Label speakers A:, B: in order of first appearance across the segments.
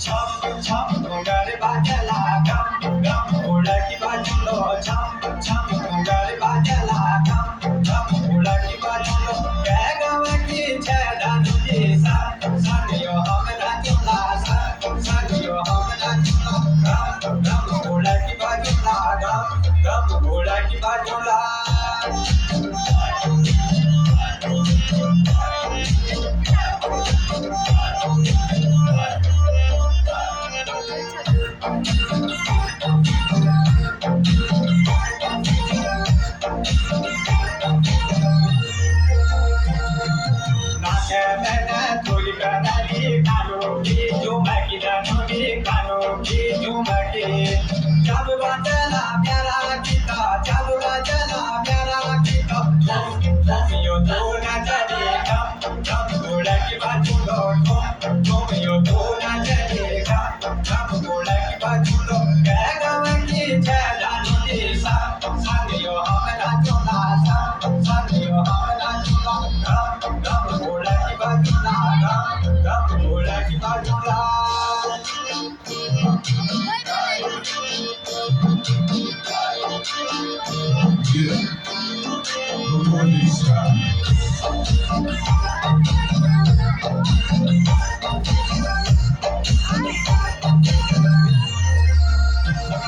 A: छम छम घोंगड बाजला गम गम ओळखी बाजूलो छम छम घोंगड बाजला गम गम ओळखी बाजूलो क्या गावकी छेडानुली सा सानियो हमरा चुला सा सानियो हमरा चुला गम गम ओळखी बाजूला गम गम ओळखी बाजूला जब बचला प्यारा गीता जब बचला प्यारा गीता यो तो ना चलेगा जब घोड़ा की बाजू लो तुम यो तो ना चलेगा जब घोड़ा की बाजू लो क्या गाँव की छेड़ानुली सा सानियो हमरा चुला सा सानियो हमरा चुला गम गम घोड़ा की बाजू ला गम गम घोड़ा की बाजू ला
B: Yeah, the morning sky.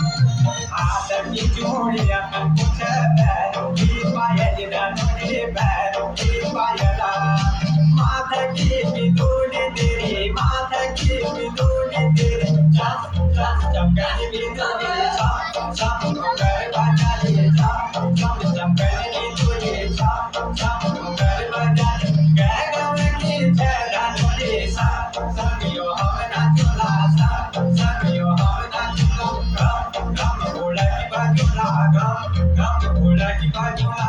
A: आदमी जोड़िया कुछ बैरों की पायल दानुली बैरों की पायला माथा की बिंदुली तेरी माथा की बिंदुली तेरी चम चम चमकनी बिंदुली चम चम मगर बजाली चम चम चमकनी बिंदुली चम चम मगर बजाली क्या गाँव की छेड़ानुली सा सखियो हमरा चुला सा सखियो हमरा चुला गम घोड़ा की बाजूला गम घोड़ा की बाजूला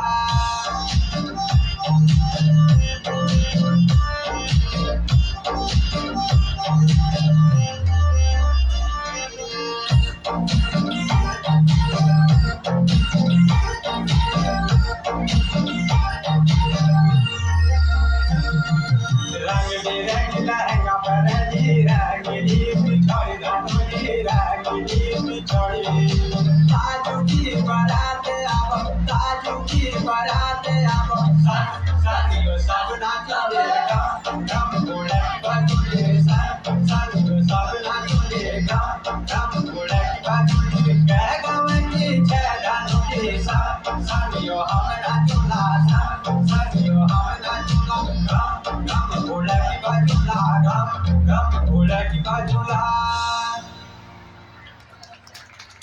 A: रंग बिरंगी लहंगा पहनी रंगीली पिछड़ी धनुली रंगीली पिछड़ी ताजू की बारात आव ताजू की बारात आव सानियो सब नाचेगा गम घोड़ा की बाजूले सानियो सब नाचेगा गम घोड़ा की बाजूले क्या गाँव की छेड़ानुली सा सानियो हमरा चुला सा सानियो हमरा चुला गम घोड़ा की बाजूला गम घोड़ा की बाजूला